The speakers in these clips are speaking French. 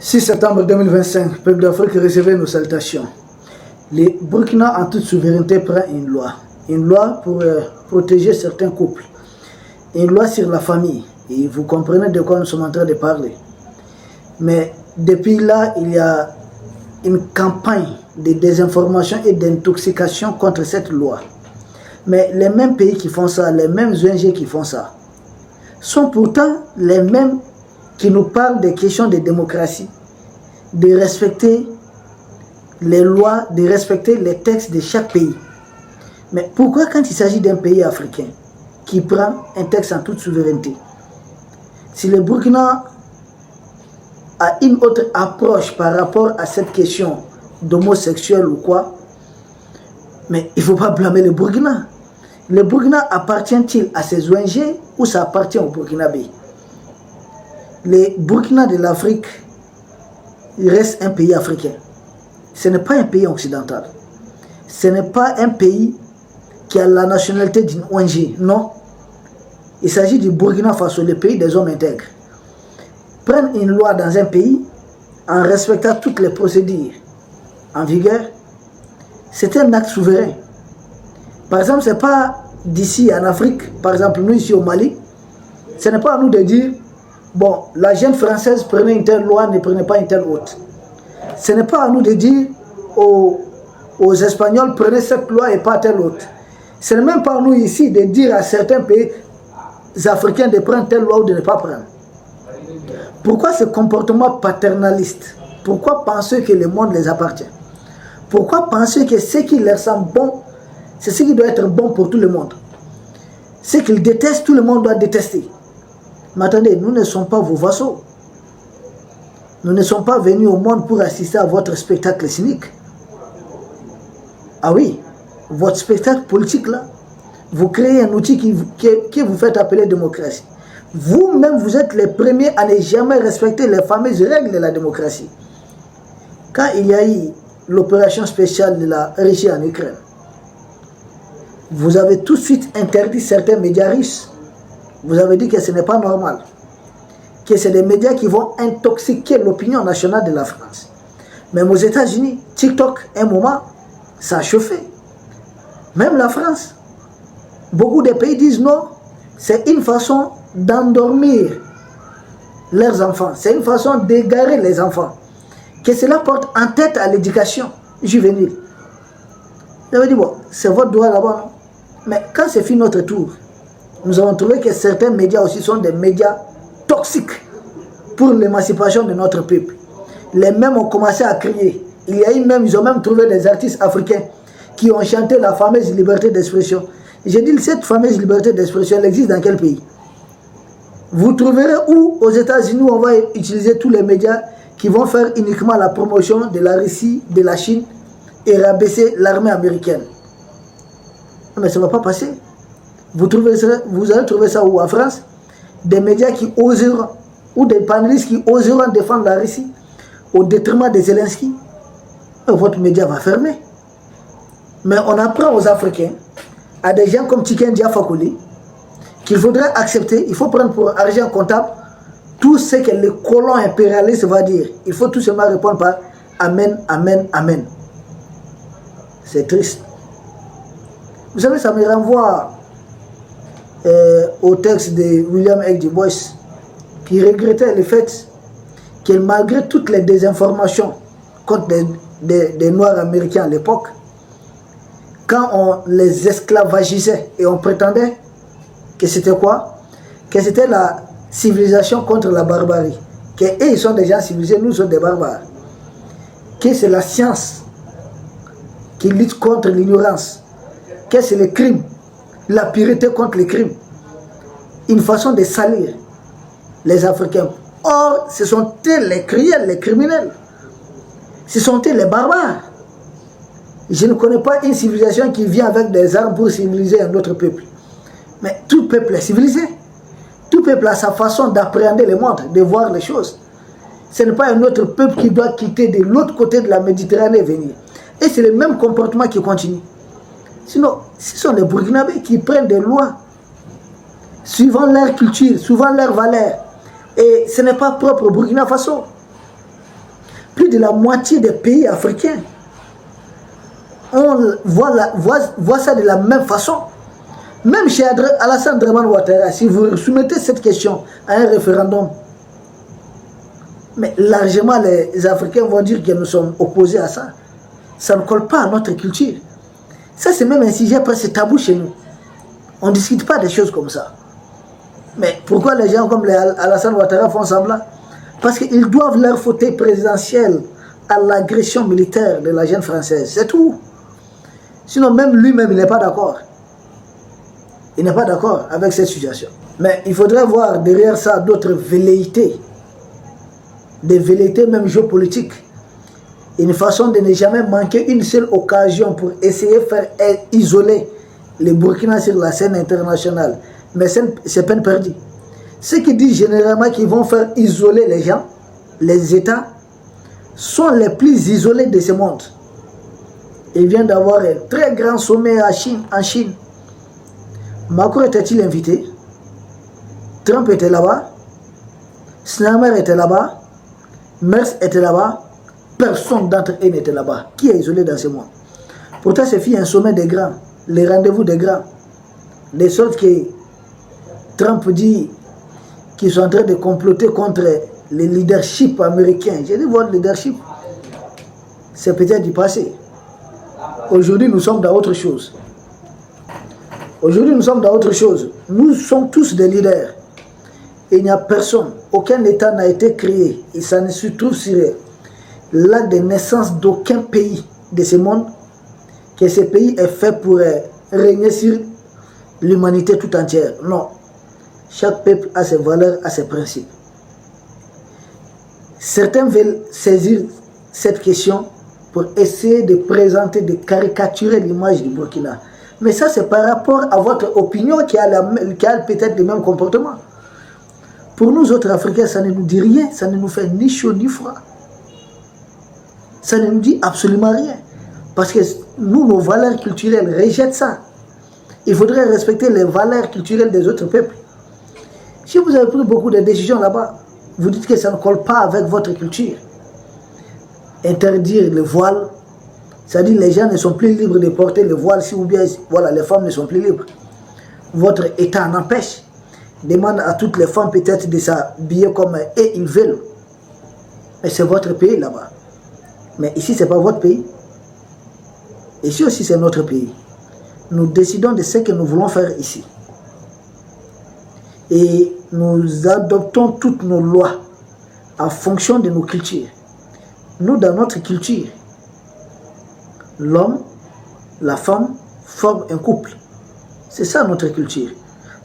6 septembre 2025, peuple d'Afrique, recevez nos salutations. Le Burkina, en toute souveraineté, prend une loi pour protéger certains couples, une loi sur la famille. Et vous comprenez de quoi nous sommes en train de parler. Mais depuis là, il y a une campagne de désinformation et d'intoxication contre cette loi. Mais les mêmes pays qui font ça, les mêmes ONG qui font ça, sont pourtant les mêmes qui nous parlent des questions de démocratie, de respecter les lois, de respecter les textes de chaque pays. Mais pourquoi quand il s'agit d'un pays africain qui prend un texte en toute souveraineté, si le Burkina a une autre approche par rapport à cette question d'homosexuel ou quoi, mais il ne faut pas blâmer le Burkina. Le Burkina appartient-il à ces ONG ou ça appartient au Burkinabé? Le Burkina de l'Afrique, il reste un pays africain. Ce n'est pas un pays occidental. Ce n'est pas un pays qui a la nationalité d'une ONG. Non. Il s'agit du Burkina Faso, le pays des hommes intègres. Prendre une loi dans un pays en respectant toutes les procédures en vigueur, c'est un acte souverain. Par exemple, ce n'est pas d'ici en Afrique, par exemple nous ici au Mali, ce n'est pas à nous de dire, bon, la jeune française prenait une telle loi, ne prenait pas une telle autre. Ce n'est pas à nous de dire aux Espagnols, prenez cette loi et pas telle autre. Ce n'est même pas à nous ici de dire à certains pays africains de prendre telle loi ou de ne pas prendre. Pourquoi ce comportement paternaliste? Pourquoi penser que le monde les appartient? Pourquoi penser que ce qui leur semble bon, c'est ce qui doit être bon pour tout le monde? Ce qu'ils détestent, tout le monde doit détester. Mais attendez, nous ne sommes pas vos vassaux. Nous ne sommes pas venus au monde pour assister à votre spectacle cynique. Ah oui, votre spectacle politique là, vous créez un outil que vous faites appeler démocratie. Vous-même, vous êtes les premiers à ne jamais respecter les fameuses règles de la démocratie. Quand il y a eu l'opération spéciale de la Russie en Ukraine, vous avez tout de suite interdit certains médias russes. Vous avez dit que ce n'est pas normal. Que c'est des médias qui vont intoxiquer l'opinion nationale de la France. Même aux États-Unis, TikTok, un moment, ça a chauffé. Même la France. Beaucoup de pays disent non, c'est une façon d'endormir leurs enfants. C'est une façon d'égarer les enfants. Que cela porte en tête à l'éducation juvénile. J'avais dit, bon, c'est votre droit là-bas, non? Mais quand c'est fini notre tour, nous avons trouvé que certains médias aussi sont des médias toxiques pour l'émancipation de notre peuple. Les mêmes ont commencé à crier. Ils ont même trouvé des artistes africains qui ont chanté la fameuse liberté d'expression. J'ai dit, cette fameuse liberté d'expression, elle existe dans quel pays? Vous trouverez où aux États-Unis on va utiliser tous les médias qui vont faire uniquement la promotion de la Russie, de la Chine et rabaisser l'armée américaine. Mais ça ne va pas passer. Vous allez trouver ça où en France? Des médias qui oseront, ou des panélistes qui oseront défendre la Russie au détriment de Zelensky. Votre média va fermer. Mais on apprend aux Africains, à des gens comme Tiken Jah Fakoly, qu'il faudrait accepter, il faut prendre pour argent comptable tout ce que le colon impérialiste va dire. Il faut tout simplement répondre par Amen, Amen, Amen. C'est triste. Vous savez, ça me renvoie au texte de William H. Du Bois, qui regrettait le fait que malgré toutes les désinformations contre des Noirs américains à l'époque, quand on les esclavagisait et on prétendait que c'était quoi? Que c'était la civilisation contre la barbarie. Que eux, ils sont des gens civilisés, nous sommes des barbares. Que c'est la science qui lutte contre l'ignorance. Que c'est le crime, la pureté contre le crime. Une façon de salir les Africains. Or, ce sont eux les cruels, les criminels. Ce sont eux les barbares. Je ne connais pas une civilisation qui vient avec des armes pour civiliser un autre peuple. Mais tout peuple est civilisé. Tout peuple a sa façon d'appréhender le monde, de voir les choses. Ce n'est pas un autre peuple qui doit quitter de l'autre côté de la Méditerranée et venir. Et c'est le même comportement qui continue. Sinon, ce sont les Burkinabés qui prennent des lois suivant leur culture, suivant leurs valeurs. Et ce n'est pas propre au Burkina Faso. plus de la moitié des pays africains. On voit ça de la même façon. Même chez Alassane Dramane Ouattara, si vous soumettez cette question à un référendum, mais largement les Africains vont dire que nous sommes opposés à ça. Ça ne colle pas à notre culture. Ça, c'est même un sujet presque tabou chez nous. On ne discute pas des choses comme ça. Mais pourquoi les gens comme Alassane Ouattara font semblant? Parce qu'ils doivent leur fauteuil présidentiel à l'agression militaire de la jeune française. C'est tout. Sinon, même lui-même, il n'est pas d'accord. Il n'est pas d'accord avec cette situation. Mais il faudrait voir derrière ça d'autres velléités. Des velléités même géopolitiques. Une façon de ne jamais manquer une seule occasion pour essayer de faire isoler les Burkinabés sur la scène internationale. Mais c'est peine perdue. Ceux qui disent généralement qu'ils vont faire isoler les gens, les États, sont les plus isolés de ce monde. Il vient d'avoir un très grand sommet en Chine. Macron était-il invité? Trump était là-bas. Slammer était là-bas. Merz était là-bas. Personne d'entre eux n'était là-bas. Qui est isolé dans ce monde? Pourtant, c'est fait un sommet des grands. Les rendez-vous des grands. De sorte que Trump dit qu'ils sont en train de comploter contre le leadership américain. J'ai dit, votre leadership, c'est peut-être du passé. Aujourd'hui, nous sommes dans autre chose. Aujourd'hui, nous sommes dans autre chose. Nous sommes tous des leaders. Il n'y a personne, aucun État n'a été créé. Et ça ne se trouve sur l'acte de naissance d'aucun pays de ce monde, que ce pays est fait pour régner sur l'humanité tout entière. Non. Chaque peuple a ses valeurs, a ses principes. Certains veulent saisir cette question pour essayer de présenter, de caricaturer l'image du Burkina. Mais ça, c'est par rapport à votre opinion qui a peut-être le même comportement. Pour nous autres Africains, ça ne nous dit rien, ça ne nous fait ni chaud ni froid. Ça ne nous dit absolument rien. Parce que nous, nos valeurs culturelles rejettent ça. Il faudrait respecter les valeurs culturelles des autres peuples. Si vous avez pris beaucoup de décisions là-bas, vous dites que ça ne colle pas avec votre culture. Interdire le voile, c'est-à-dire les gens ne sont plus libres de porter le voile, si ou bien voilà, les femmes ne sont plus libres. Votre État en empêche. Demande à toutes les femmes peut-être de s'habiller comme ils veulent. Mais c'est votre pays là-bas. Mais ici, ce n'est pas votre pays. Ici aussi, c'est notre pays. Nous décidons de ce que nous voulons faire ici. Et nous adoptons toutes nos lois en fonction de nos cultures. Nous, dans notre culture, l'homme, la femme forment un couple. C'est ça notre culture.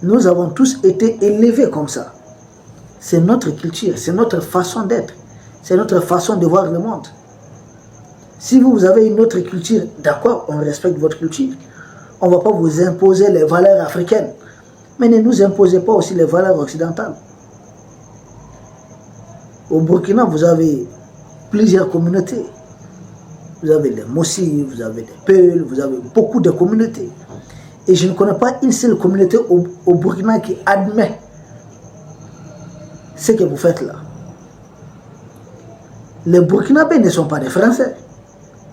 Nous avons tous été élevés comme ça. C'est notre culture, c'est notre façon d'être. C'est notre façon de voir le monde. Si vous avez une autre culture, d'accord, on respecte votre culture. On ne va pas vous imposer les valeurs africaines. Mais ne nous imposez pas aussi les valeurs occidentales. Au Burkina, vous avez plusieurs communautés. Vous avez les Mossi, vous avez les Peuls, vous avez beaucoup de communautés. Et je ne connais pas une seule communauté au Burkina qui admet ce que vous faites là. Les Burkinabés ne sont pas des Français.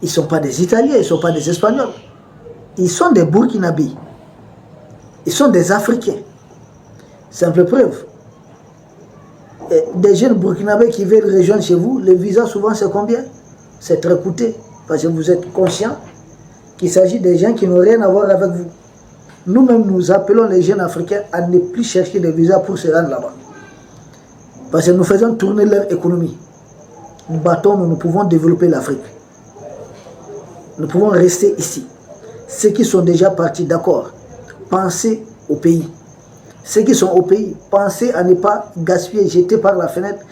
Ils ne sont pas des Italiens, ils ne sont pas des Espagnols. Ils sont des Burkinabés. Ils sont des Africains. Simple preuve. Et des jeunes Burkinabés qui veulent rejoindre chez vous, le visa souvent c'est combien? C'est très coûteux. Parce que vous êtes conscient qu'il s'agit des gens qui n'ont rien à voir avec vous. Nous-mêmes, nous appelons les jeunes Africains à ne plus chercher des visas pour se rendre là-bas. Parce que nous faisons tourner leur économie. Nous battons, nous pouvons développer l'Afrique. Nous pouvons rester ici. Ceux qui sont déjà partis, d'accord, pensez au pays. Ceux qui sont au pays, pensez à ne pas gaspiller, jeter par la fenêtre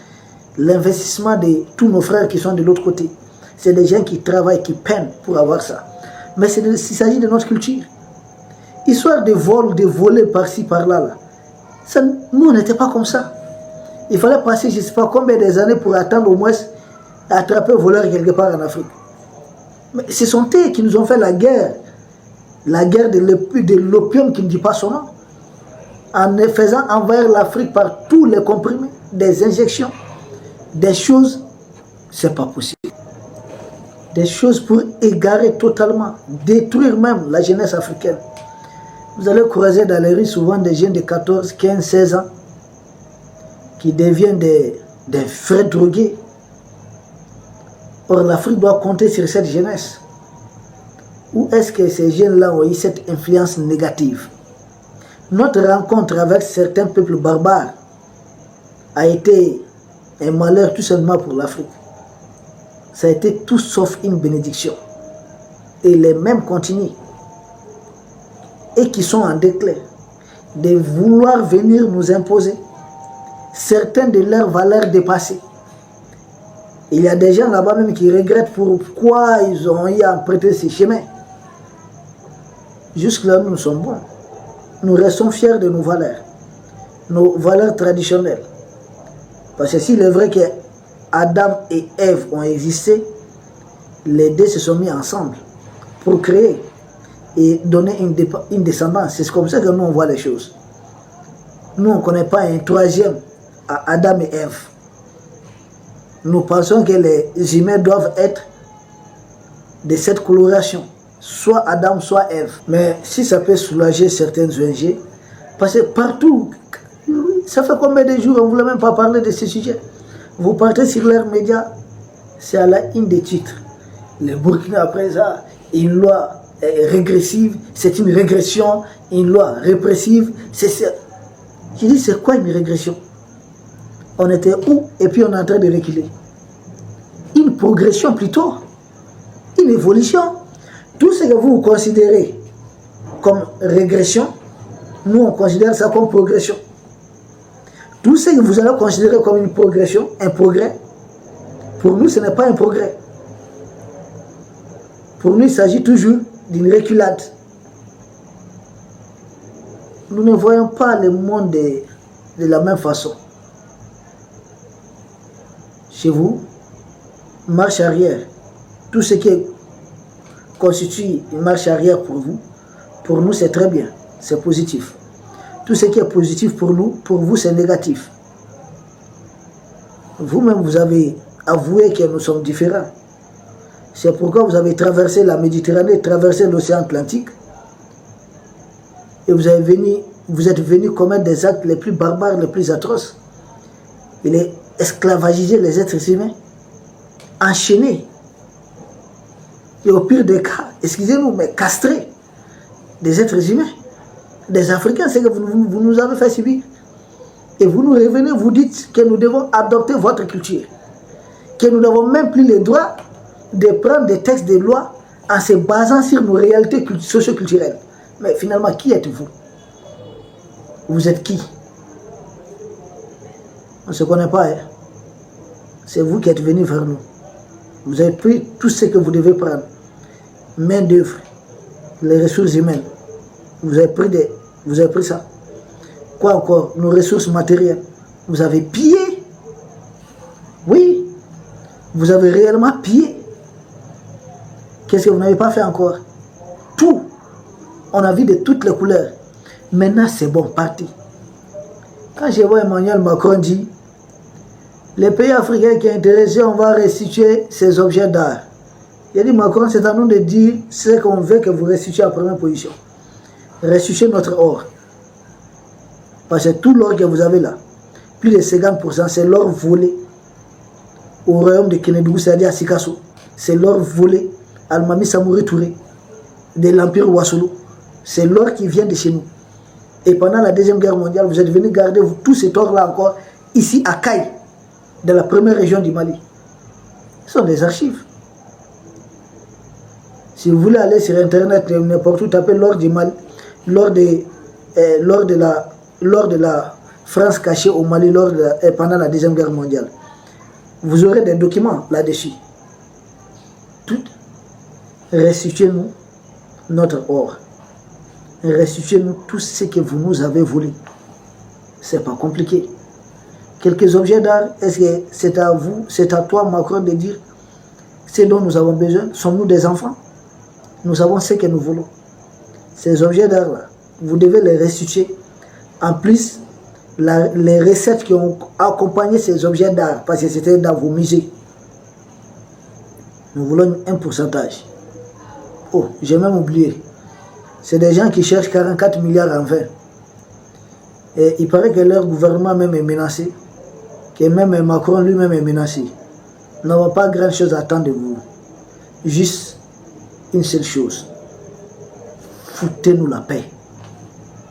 l'investissement de tous nos frères qui sont de l'autre côté. C'est des gens qui travaillent, qui peinent pour avoir ça. Mais il s'agit de notre culture. Histoire de vol, de voler par-ci, par-là. Ça, nous, on n'était pas comme ça. Il fallait passer, je ne sais pas combien d'années pour attendre au moins attraper un voleur quelque part en Afrique. Mais ce sont eux qui nous ont fait la guerre de l'opium qui ne dit pas son nom, en faisant envahir l'Afrique par tous les comprimés, des injections, des choses c'est pas possible. Des choses pour égarer totalement, détruire même la jeunesse africaine. Vous allez croiser dans les rues souvent des jeunes de 14, 15, 16 ans qui deviennent des vrais drogués. Or, l'Afrique doit compter sur cette jeunesse. Où est-ce que ces jeunes-là ont eu cette influence négative? Notre rencontre avec certains peuples barbares a été un malheur tout simplement pour l'Afrique. Ça a été tout sauf une bénédiction. Et les mêmes continuent. Et qui sont en déclin. De vouloir venir nous imposer certaines de leurs valeurs dépassées. Il y a des gens là-bas même qui regrettent pourquoi ils ont eu à emprunter ces chemins. Jusque-là, nous sommes bons. Nous restons fiers de nos valeurs traditionnelles. Parce que s'il est vrai que Adam et Ève ont existé, les deux se sont mis ensemble pour créer et donner une descendance. C'est comme ça que nous on voit les choses. Nous on ne connaît pas un troisième à Adam et Ève. Nous pensons que les humains doivent être de cette coloration, soit Adam, soit Ève. Mais si ça peut soulager certaines ONG, parce que partout, ça fait combien de jours on ne voulait même pas parler de ce sujet. Vous partez sur leurs médias, c'est à la une des titres. Le Burkina après ça, une loi régressive, c'est une régression, une loi répressive. Je dis, c'est quoi une régression? On était où et puis on est en train de reculer. Une progression plutôt, une évolution. Tout ce que vous considérez comme régression, nous on considère ça comme progression. Tout ce que vous allez considérer comme une progression, un progrès, pour nous ce n'est pas un progrès. Pour nous il s'agit toujours d'une reculade. Nous ne voyons pas le monde de la même façon. Chez vous, marche arrière, tout ce qui constitue une marche arrière pour nous c'est très bien, c'est positif. Tout ce qui est positif pour nous, pour vous c'est négatif. Vous-même vous avez avoué que nous sommes différents. C'est pourquoi vous avez traversé la Méditerranée, traversé l'océan Atlantique et vous êtes venus commettre des actes les plus barbares, les plus atroces. Il est esclavagiser les êtres humains, enchaîner et au pire des cas, excusez-nous, mais castrer des êtres humains, des Africains, c'est que vous nous avez fait subir. Et vous nous revenez, vous dites que nous devons adopter votre culture, que nous n'avons même plus le droit de prendre des textes de loi en se basant sur nos réalités socio-culturelles. Mais finalement, qui êtes-vous? Vous êtes qui? On ne se connaît pas. Hein? C'est vous qui êtes venus vers nous. Vous avez pris tout ce que vous devez prendre. Main d'œuvre, les ressources humaines. Vous avez pris ça. Quoi encore? Nos ressources matérielles. Vous avez pillé. Oui. Vous avez réellement pillé. Qu'est-ce que vous n'avez pas fait encore? Tout. On a vu de toutes les couleurs. Maintenant, c'est bon, parti. Quand je vois Emmanuel Macron dire, les pays africains qui sont intéressés, on va restituer ces objets d'art. Il a dit, Macron, c'est à nous de dire ce qu'on veut que vous restituez en première position. Restituer notre or. Parce que tout l'or que vous avez là, plus de 50%, c'est l'or volé au royaume de Kénédougou, c'est-à-dire à Sikasso. C'est l'or volé à Almami Samori Touré, de l'Empire Ouassolo. C'est l'or qui vient de chez nous. Et pendant la Deuxième Guerre mondiale, vous êtes venus garder tout cet or-là encore, ici à Caille, dans la première région du Mali. Ce sont des archives. Si vous voulez aller sur Internet, n'importe où, tapez l'or du Mali, l'or de la France cachée au Mali pendant la Deuxième Guerre mondiale. Vous aurez des documents là-dessus. Tout. Restituez-nous notre or. Restituez-nous tout ce que vous nous avez volé. C'est pas compliqué. Quelques objets d'art, est-ce que c'est à vous, c'est à toi, Macron, de dire ce dont nous avons besoin? Sommes-nous des enfants? Nous savons ce que nous voulons. Ces objets d'art-là, vous devez les restituer. En plus, les recettes qui ont accompagné ces objets d'art, parce que c'était dans vos musées, Nous voulons un pourcentage. Oh, j'ai même oublié. C'est des gens qui cherchent 44 milliards en vain. Et il paraît que leur gouvernement même est menacé. Que même Macron lui-même est menacé. Nous n'avons pas grand-chose à attendre de vous. Juste une seule chose. Foutez-nous la paix.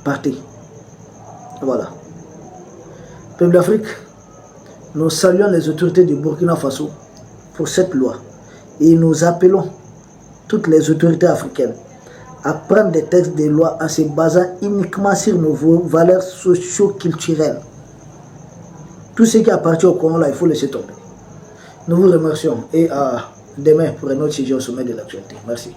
Partez. Voilà. Peuple d'Afrique, nous saluons les autorités du Burkina Faso pour cette loi. Et nous appelons toutes les autorités africaines à prendre des textes de loi en se basant uniquement sur nos valeurs socio-culturelles. Tout ce qui appartient au Congo, là, il faut laisser tomber. Nous vous remercions et à demain pour un autre sujet au sommet de l'actualité. Merci.